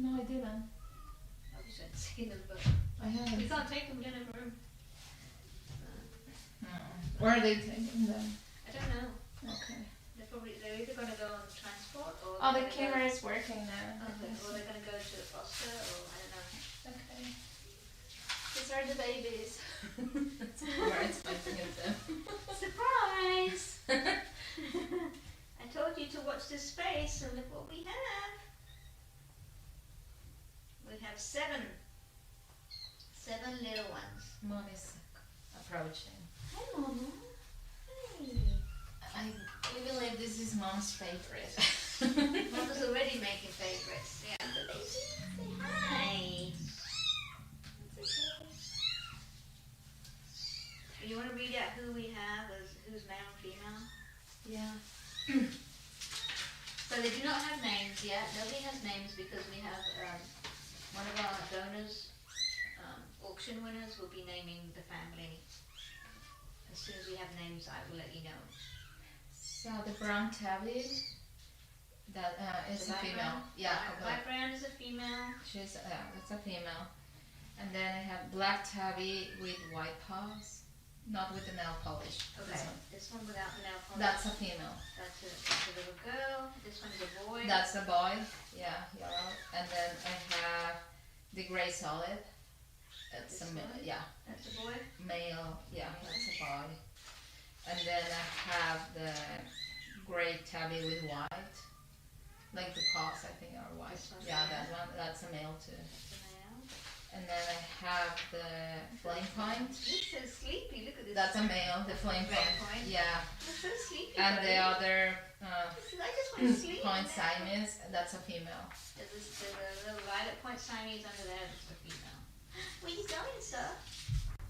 No, I didn't. I wish I'd seen them, but I haven't. we can't take them. We don't have room. No. Where are they taking them? I don't know. Okay. They're either going to go on transport or. Oh, the camera is working now. Okay, or they're going to go to foster, or I don't know. Okay. These are the babies. We're expecting it then. Surprise! I told you to watch this space, and look what we have. We have seven little ones. Mom is approaching. Hi, Mama. Hi. We believe this is Mom's favorite. Mama's already making favorites. Yeah. The baby. Say hi. It's okay. Do you want to read out who we have as who's male and female? Yeah. So they do not have names yet. Nobody has names because we have one of our donors, auction winners, will be naming the family. As soon as we have names, I will let you know. So the brown tabby, that is The a light female. brown? Yeah. White brown is a female. She's it's a female. And then I have black tabby with white paws, not with the nail polish. Okay. This one without the nail polish. That's a female. That's a little girl. This one is a boy. That's a boy. Yeah, yellow. And then I have the gray solid. It's This a one? yeah. That's a boy. Male. Yeah, that's a boy. And then I have the gray tabby with white. Like the paws, I think, are white. This one's Yeah, a that male. one. That's a male too. That's a male. And then I have the flame point. You're so sleepy. Look at this. That's a male. The flame Flame point. point. Yeah. You're so sleepy. And the buddy. other I just want to sleep. point now. Siamese. That's a female. There's a little violet point Siamese under there. That's the female. Where you going, sir?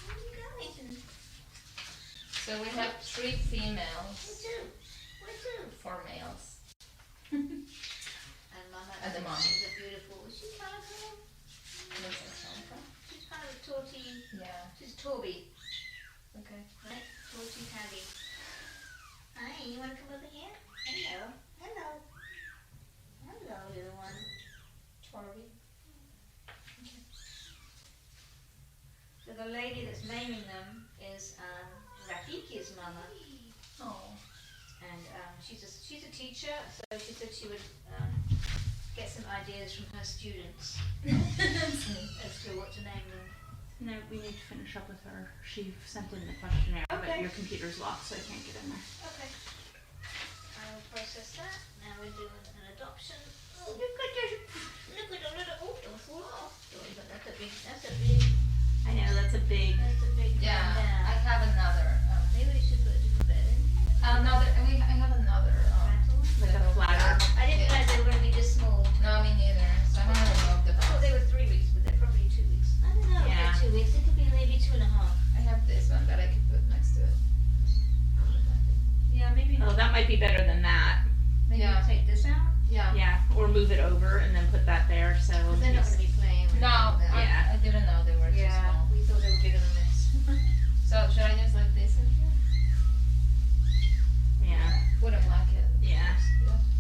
Where you going? So we have 3 females, Where to? 4 males. And Mama And the mom. is a beautiful. Is she colourful? Looks like Santa. She's kind of a torty. Yeah. She's Torby, Okay. right? Torty tabby. Hi, you want to come over here? Hello. Hello. Hello, little one. Torby. So the lady that's naming them is Rafiki's mama. Oh. And she's a teacher, so she said she would get some ideas from her students as to what to name them. No, we need to finish up with her. She sent in the questionnaire, but Okay. your computer's locked, so I can't get in there. Okay. I will process that. Now we're doing an adoption. Oh, look at the little. Oh, don't fall off. That's a big. I know, that's a big. Yeah, one I there. have another. Maybe we should put a different bed in. I have another. Rental one? Like a flatter. I didn't realize they were going to be this small. No, me neither. So I'm gonna remove the I thought box. they were 3 weeks, but they're probably 2 weeks. I don't know. Yeah. If they're 2 weeks. It could be maybe 2.5. I have this one that I can put next to it. Yeah, maybe. Oh, that might be better than that. Maybe Yeah. we'll take this out. Yeah. Yeah, or move it over and then put that there, so. Because they're not going to be playing with No, that. Yeah. I didn't know they were too Yeah, small. we thought they were bigger than this. So should I just leave this in here? Yeah, Wouldn't like it. yeah.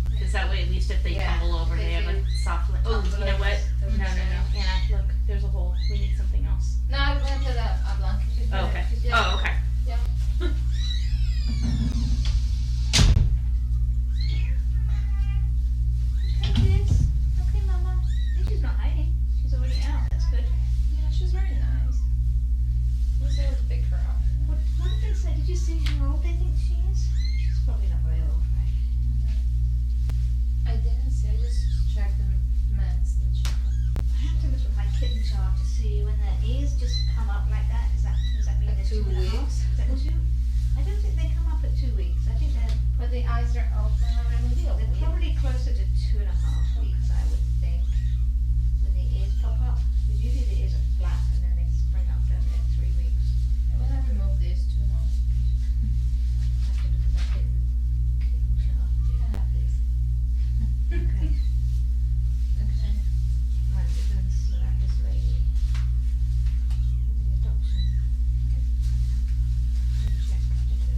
Because that way, at least if they Yeah, tumble over, they they have do. a soft lid. Oh, you know what? No, Anna, look, there's a hole. We need something else. No, I'm gonna put a blanket. Oh, okay. Yeah. Oh, okay. Yeah. Okay, kids. Okay, Mama. At least she's not hiding. She's already out. That's good. Yeah, she's very nice. Wish I would pick her up. What did they say? Did you see how old they think she is? She's probably not very old, right? I didn't see. I just checked the meds that she had. I have to look at my kitten chart to see when their ears just come up like that. Does that mean At they're 2 2.5? weeks? Is that 2? I don't think they come up at 2 weeks. I think they're But the eyes are open already. they're probably closer to 2.5 weeks, I would think, when the ears pop up. Because usually the ears are flat and then they spring up, don't they, at 3 weeks. When I remove these two, I have to look at my kitten chart. you can have this. Okay. Okay. Right, we're going to sort out this lady. With the adoption. Check to do.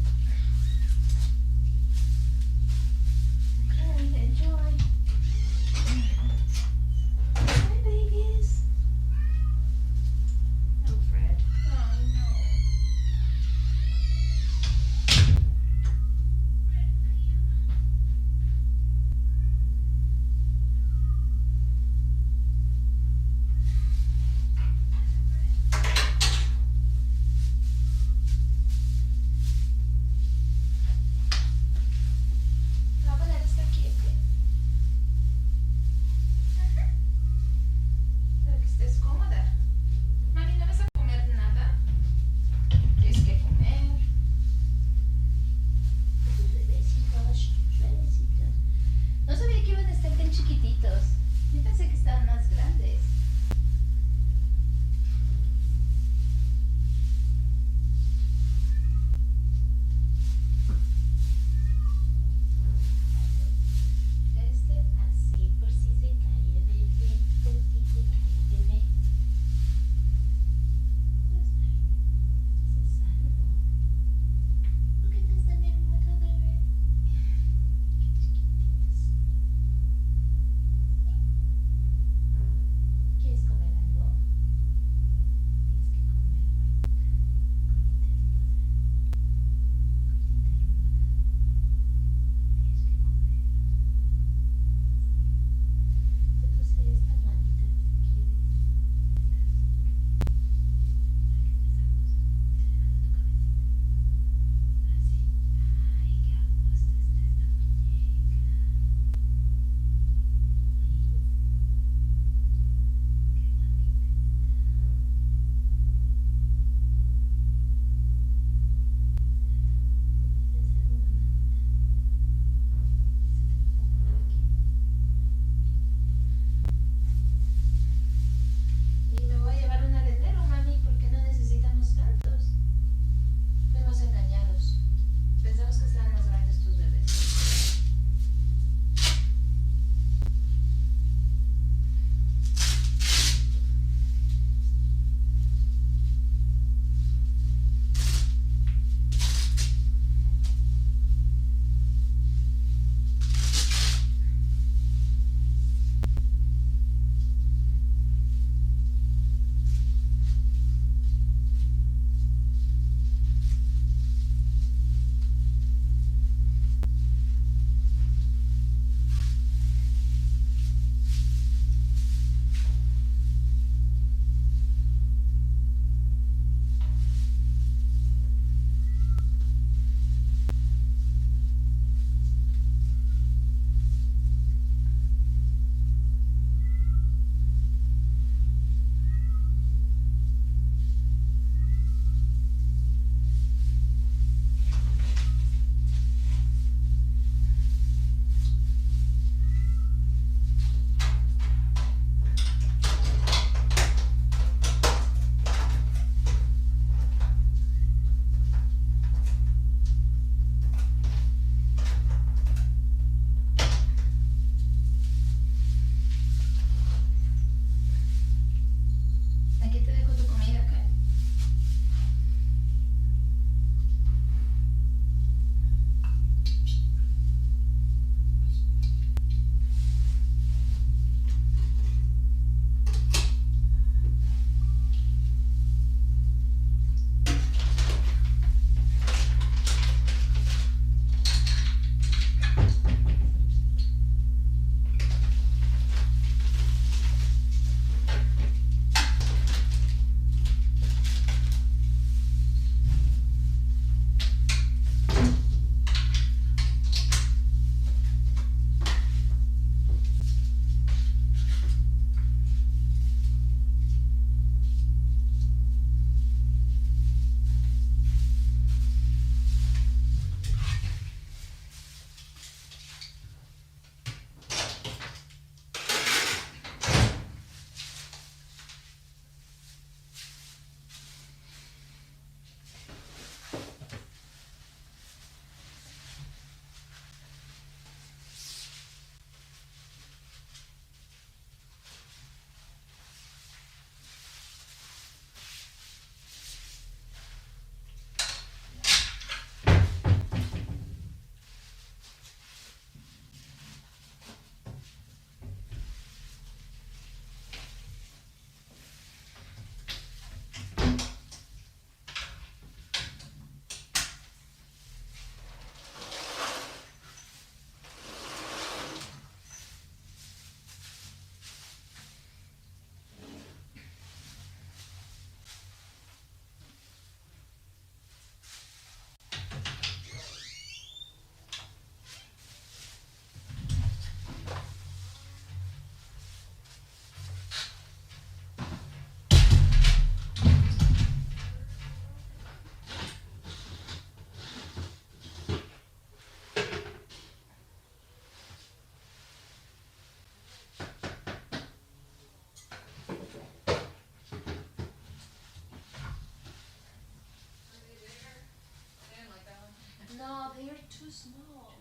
too small.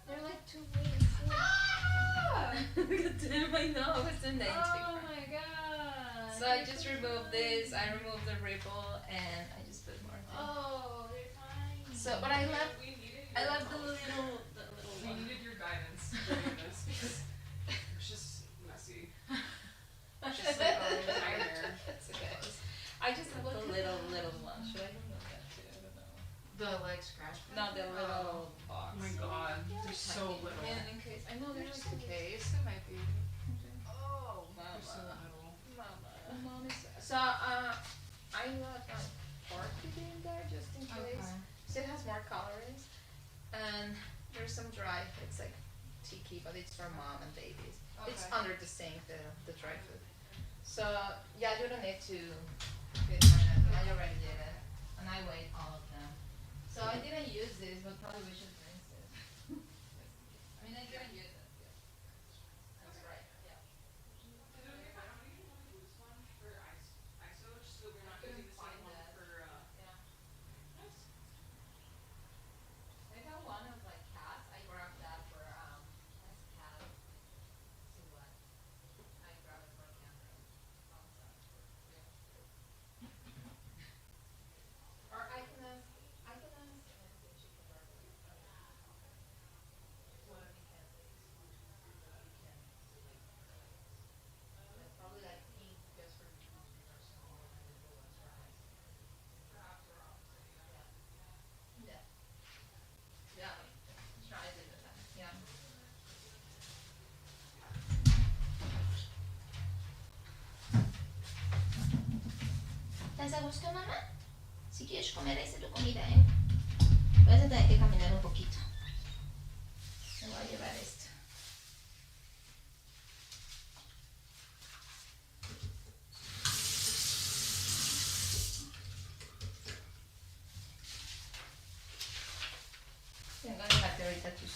They're like 2 weeks. Damn, I know. What's the name? Oh my god. So I just removed this. I removed the ripple, and I just put more. Oh, they're tiny. So, but I left. We needed I your left the help. little We one. needed your guidance during this because it was just messy. Just like a little nightmare. It's okay. I just have the little one. Should I remove that too? I don't know. The like scratch. No, the little box. Oh my god, they're so little. And in case I know they're There's just a case. It might be. Oh, They're so mama. little. Mama. So I left orchid in there just in case. So it has more colorings, and there's some dry. It's like tiki, but it's for mom and babies. It's Okay. under the sink, the dry food. So yeah, you don't need to. I already did it, and I weighed all of them. So I didn't use this, but probably we should rinse it. I mean, I didn't use it. Yeah. That's right. Yeah. Couldn't find that. Yeah. I got one of like cats. I grabbed that for as cat. Silhouette. I grabbed it for camera. Or I can ask Nancy if she can work with it. One of the cat ladies. Like, probably like pink just for because are small and the little ones are nice. Perhaps we're opposite, yeah. Yeah. Try to do that. Yeah. ¿Estás a gusto, mamá? Si quieres comer, esa es tu comida, ¿eh? Vas a tener que caminar un poquito. Me voy a llevar esto. Vengo a dejarte ahorita tus